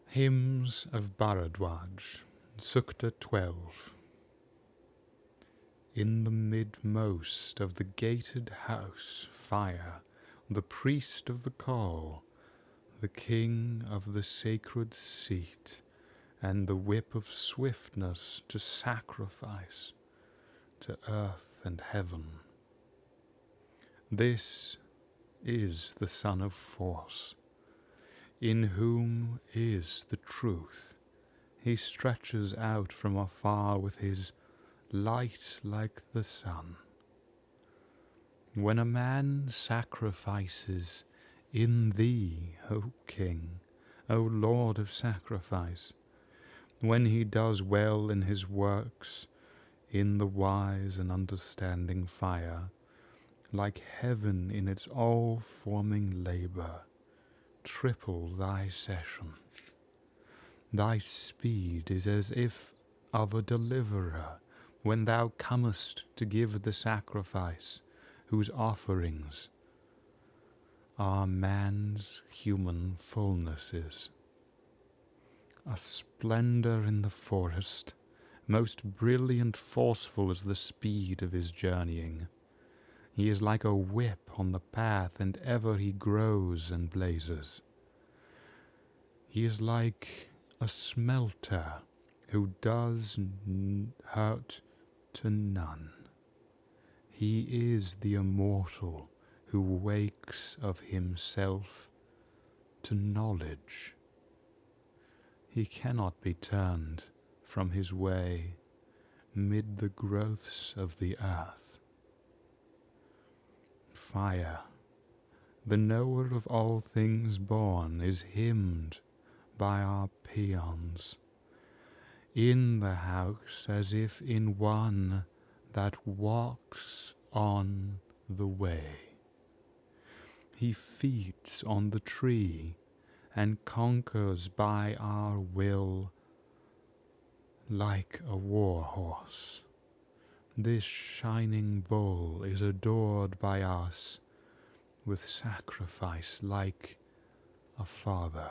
Hymns of Bharadwaja, Sukta 12. In the midmost of the gated house, fire, the priest of the call, the king of the sacred seat, and the whip of swiftness to sacrifice to earth and heaven. This is the Son of Force, in whom is the truth. He stretches out from afar with his light like the sun. When a man sacrifices in thee, O King, O Lord of sacrifice, when he does well in his works, in the wise and understanding fire, like heaven in its all-forming labour, triple thy session. Thy speed is as if of a deliverer, when thou comest to give the sacrifice, whose offerings are man's human fullnesses. A splendour in the forest, most brilliant-forceful is the speed of his journeying. He is like a whip on the path, and ever he grows and blazes. He is like a smelter who does hurt to none. He is the Immortal who wakes of himself to knowledge. He cannot be turned from his way mid the growths of the earth. Fire, the knower of all things born, is hymned by our peons in the house as if in one that walks on the way. He feeds on the tree and conquers by our will like a war horse. This shining bull is adored by us with sacrifice like a father.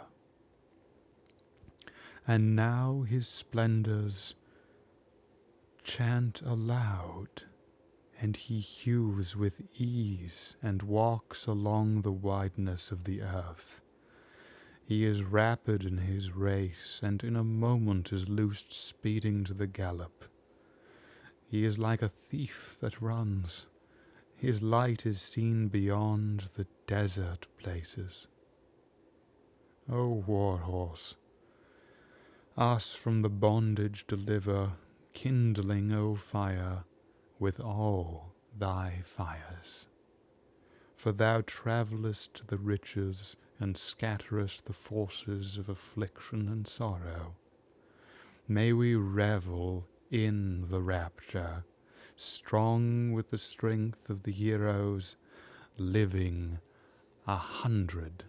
And now his splendours chant aloud, and he hews with ease and walks along the wideness of the earth. He is rapid in his race, and in a moment is loosed speeding to the gallop. He is like a thief that runs. His light is seen beyond the desert places. O war horse, us from the bondage deliver, kindling, O fire, with all thy fires. For thou travellest the riches and scatterest the forces of affliction and sorrow. May we revel in the rapture, strong with the strength of the heroes, living 100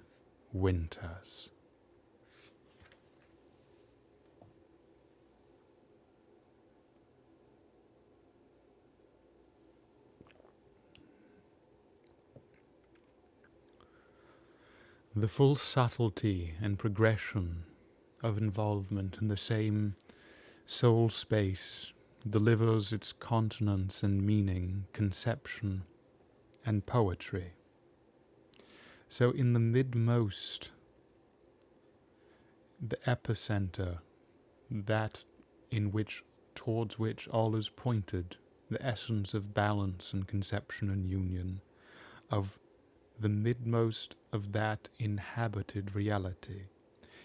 winters. The full subtlety and progression of involvement in the same soul space delivers its continence and meaning, conception and poetry. So in the midmost, the epicenter, that in which, towards which all is pointed, the essence of balance and conception and union, of the midmost of that inhabited reality,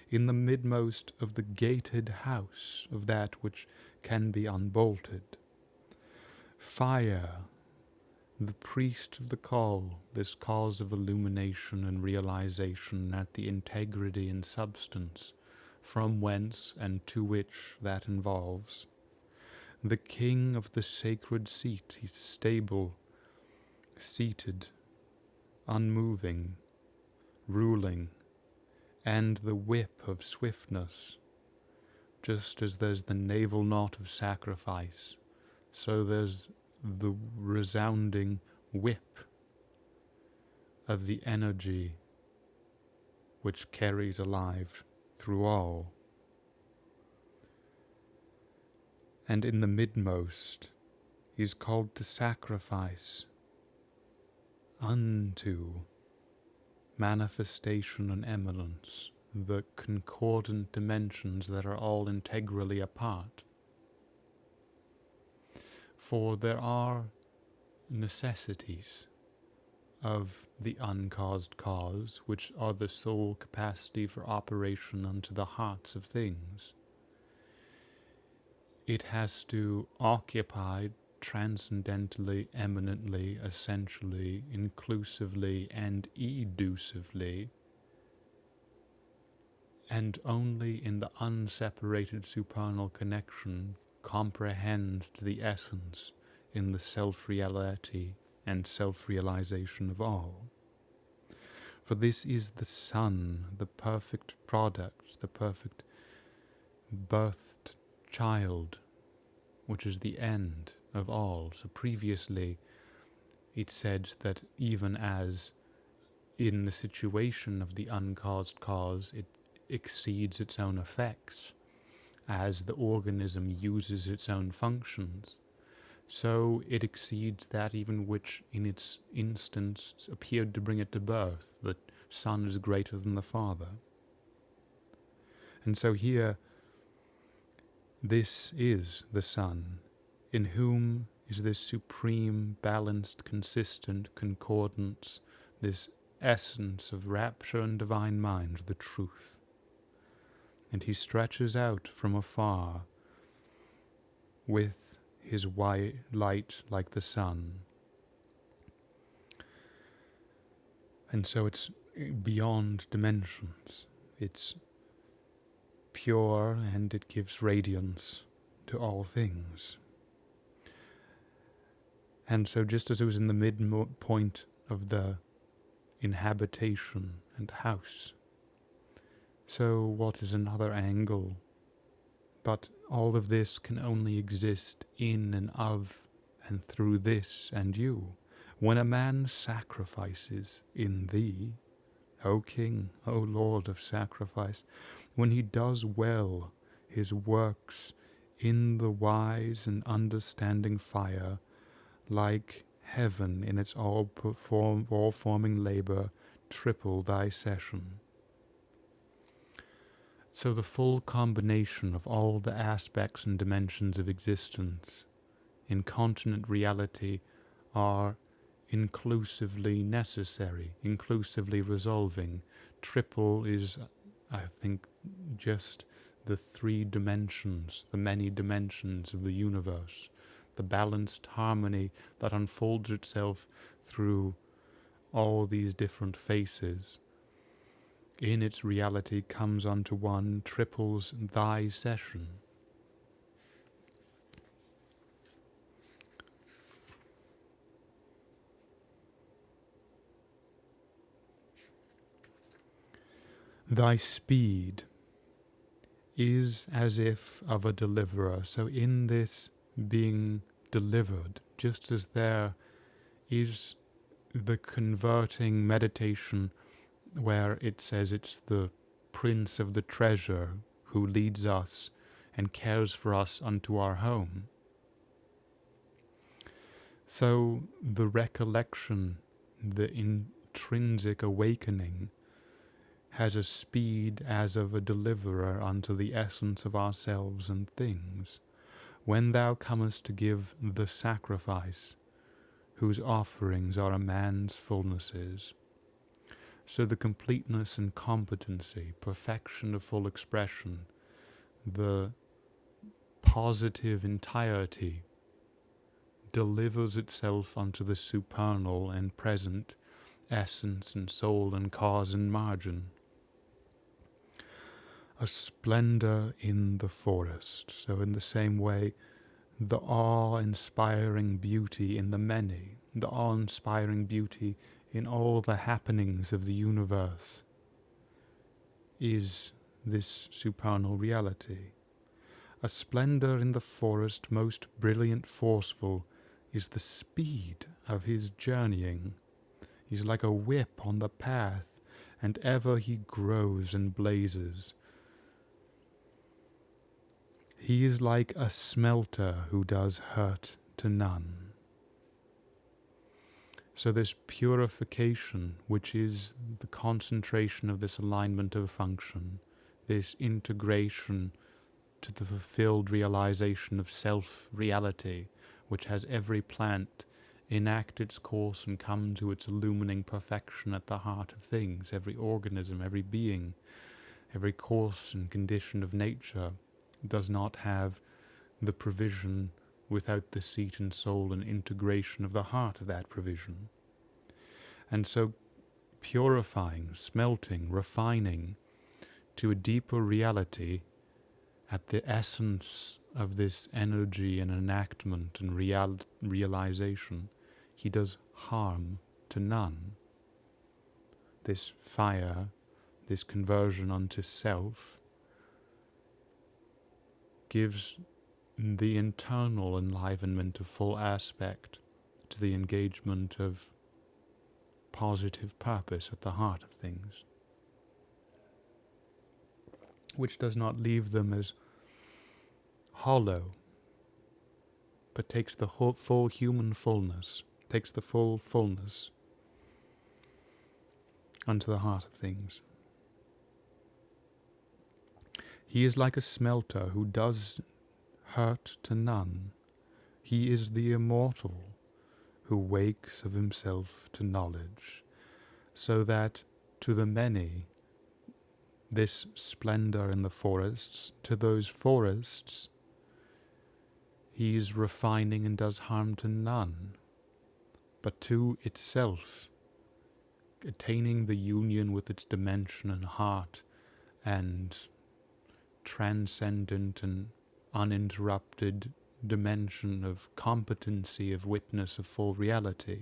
in the midmost of the gated house of that which can be unbolted. Fire, the priest of the call, this cause of illumination and realization at the integrity and substance from whence and to which that involves. The king of the sacred seat, he's stable, seated, unmoving, ruling, and the whip of swiftness. Just as there's the navel knot of sacrifice, so there's the resounding whip of the energy which carries alive through all. And in the midmost is called to sacrifice unto manifestation and eminence, the concordant dimensions that are all integrally apart. For there are necessities of the uncaused cause, which are the sole capacity for operation unto the hearts of things. It has to occupy transcendently, eminently, essentially, inclusively, and educively, and only in the unseparated supernal connection comprehends to the essence in the self-reality and self-realization of all. For this is the Son, the perfect product, the perfect birthed child, which is the end of all. So previously it said that even as in the situation of the uncaused cause it exceeds its own effects, as the organism uses its own functions, so it exceeds that even which in its instance appeared to bring it to birth. The Son is greater than the Father. And so here, this is the Son, in whom is this supreme, balanced, consistent concordance, this essence of rapture and divine mind, the truth. And he stretches out from afar with his white light like the sun. And so it's beyond dimensions. It's pure and it gives radiance to all things. And so just as it was in the midpoint of the inhabitation and house, so what is another angle? But all of this can only exist in and of and through this and you. When a man sacrifices in thee, O King, O Lord of sacrifice, when he does well his works in the wise and understanding fire, like heaven in its all-forming labour, triple thy session. So the full combination of all the aspects and dimensions of existence in continent reality are inclusively necessary, inclusively resolving. Triple is, I think, just the three dimensions, the many dimensions of the universe, the balanced harmony that unfolds itself through all these different faces. In its reality comes unto one, triples thy session. Thy speed is as if of a deliverer. So in this being delivered, just as there is the converting meditation where it says it's the Prince of the Treasure who leads us and cares for us unto our home. So the recollection, the intrinsic awakening, has a speed as of a deliverer unto the essence of ourselves and things. When thou comest to give the sacrifice, whose offerings are a man's fullnesses, so the completeness and competency, perfection of full expression, the positive entirety, delivers itself unto the supernal and present essence and soul and cause and margin. A splendour in the forest. So in the same way, the awe-inspiring beauty in the many, the awe-inspiring beauty in all the happenings of the universe is this supernal reality. A splendour in the forest most brilliant forceful is the speed of his journeying. He's like a whip on the path, and ever he grows and blazes. He is like a smelter who does hurt to none. So this purification, which is the concentration of this alignment of function, this integration to the fulfilled realization of self-reality, which has every plant enact its course and come to its illumining perfection at the heart of things, every organism, every being, every course and condition of nature does not have the provision without the seat and soul and integration of the heart of that provision. And so purifying, smelting, refining to a deeper reality at the essence of this energy and enactment and realization, he does harm to none. This fire, this conversion unto self, gives the internal enlivenment of full aspect to the engagement of positive purpose at the heart of things, which does not leave them as hollow, but takes the whole, full human fullness, takes the full fullness unto the heart of things. He is like a smelter who does hurt to none. He is the Immortal who wakes of himself to knowledge, so that to the many this splendour in the forests, to those forests he is refining and does harm to none, but to itself, attaining the union with its dimension and heart and transcendent and uninterrupted dimension of competency, of witness, of full reality,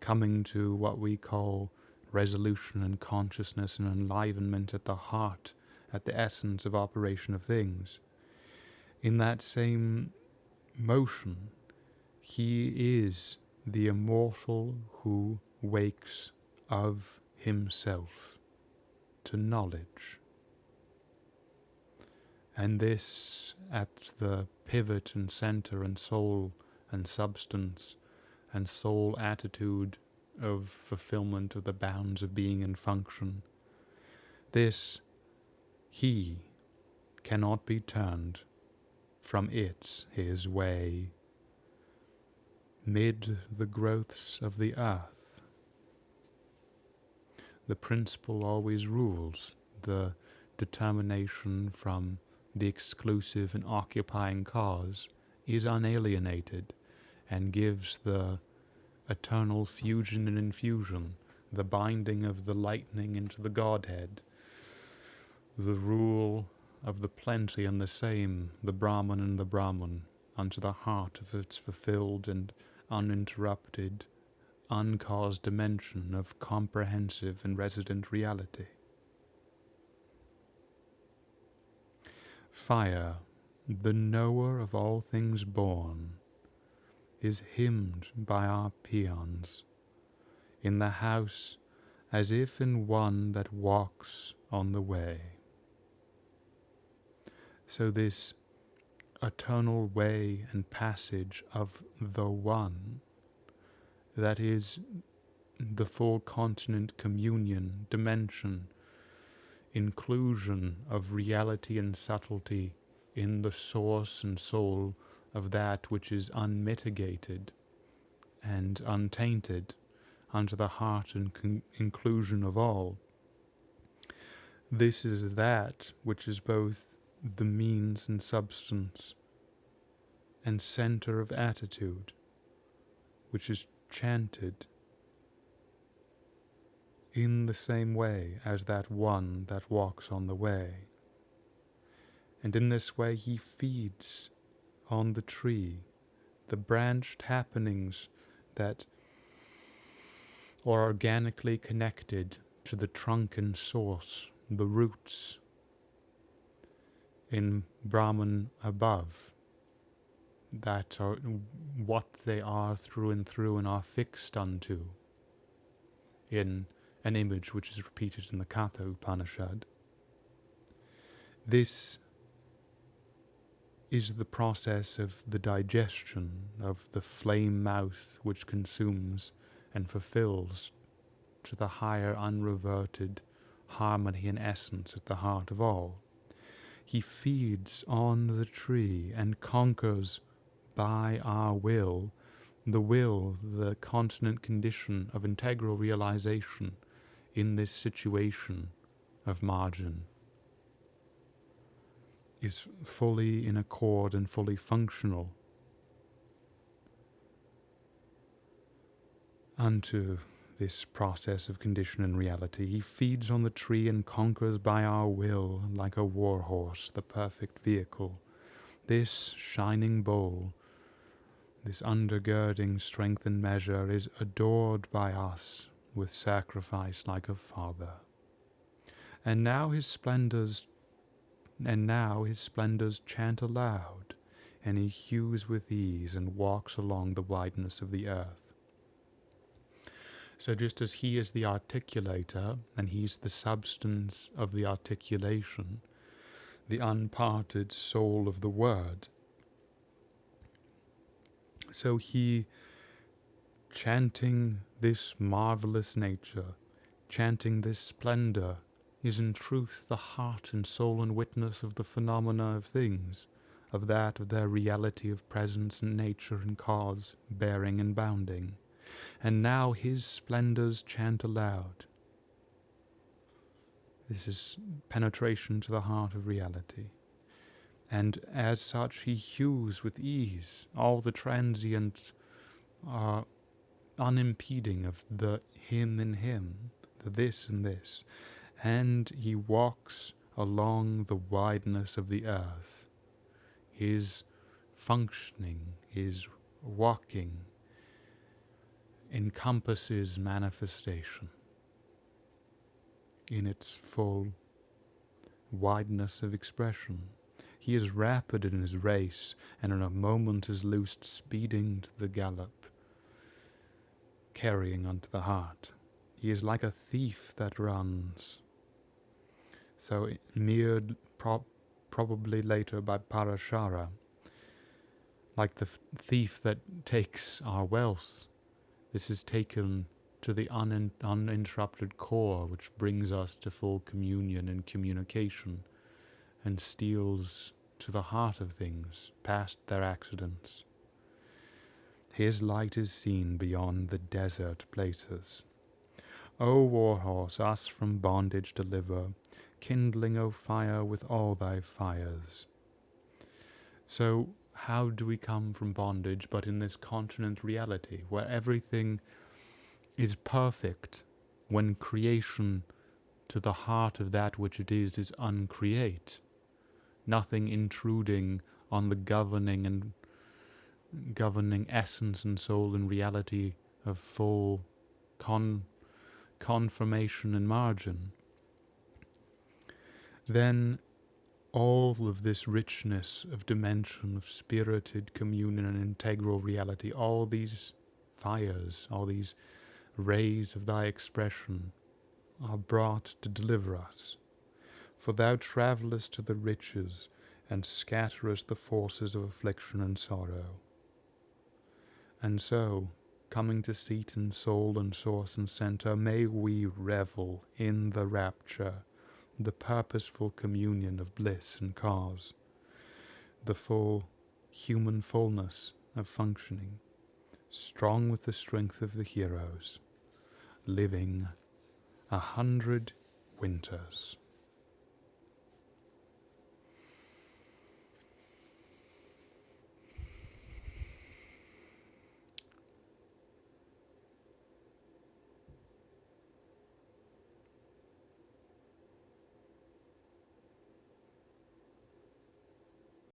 coming to what we call resolution and consciousness and enlivenment at the heart, at the essence of operation of things. In that same motion, he is the Immortal who wakes of himself to knowledge. And this at the pivot and center and soul and substance and soul attitude of fulfillment of the bounds of being and function. This, he cannot be turned from his way, mid the growths of the earth. The principle always rules, the determination from the exclusive and occupying cause is unalienated and gives the eternal fusion and infusion, the binding of the lightning into the Godhead, the rule of the plenty and the same, the Brahman and the Brahman, unto the heart of its fulfilled and uninterrupted, uncaused dimension of comprehensive and resident reality. Fire, the knower of all things born, is hymned by our peons in the house as if in one that walks on the way. So this eternal way and passage of the One, that is the full continent communion, dimension, inclusion of reality and subtlety in the source and soul of that which is unmitigated and untainted unto the heart and inclusion of all. This is that which is both the means and substance and center of attitude, which is chanted in the same way as that one that walks on the way. And in this way he feeds on the tree, the branched happenings that are organically connected to the trunk and source, the roots in Brahman above, that are what they are through and are fixed unto in an image which is repeated in the Katha Upanishad. This is the process of the digestion of the flame mouth which consumes and fulfills to the higher unreverted harmony and essence at the heart of all. He feeds on the tree and conquers by our will, the continent condition of integral realization in this situation of margin, is fully in accord and fully functional unto this process of condition and reality. He feeds on the tree and conquers by our will, like a war horse, the perfect vehicle. This shining bowl, this undergirding strength and measure, is adored by us with sacrifice like a father. And now his splendors chant aloud, and he hews with ease and walks along the wideness of the earth. So just as he is the articulator, and he's the substance of the articulation, the unparted soul of the word, so he, chanting this marvelous nature, chanting this splendor, is in truth the heart and soul and witness of the phenomena of things, of their reality of presence and nature and cause, bearing and bounding. And now his splendors chant aloud. This is penetration to the heart of reality. And as such he hews with ease all the transient unimpeding of the him in him, the this and this, and he walks along the wideness of the earth. His functioning, his walking, encompasses manifestation in its full wideness of expression. He is rapid in his race, and in a moment is loosed, speeding to the gallop, carrying unto the heart. He is like a thief that runs. So mirrored probably later by Parashara, like the thief that takes our wealth. This is taken to the uninterrupted core, which brings us to full communion and communication, and steals to the heart of things, past their accidents. His light is seen beyond the desert places. O warhorse, us from bondage deliver, kindling, O fire, with all thy fires. So how do we come from bondage but in this continent reality, where everything is perfect, when creation to the heart of that which it is uncreate, nothing intruding on the governing essence and soul and reality of full confirmation and margin. Then all of this richness of dimension of spirited communion and integral reality, all these fires, all these rays of thy expression are brought to deliver us. For thou travellest to the riches and scatterest the forces of affliction and sorrow. And so, coming to seat and soul and source and center, may we revel in the rapture, the purposeful communion of bliss and cause, the full human fullness of functioning, strong with the strength of the heroes, living 100 winters.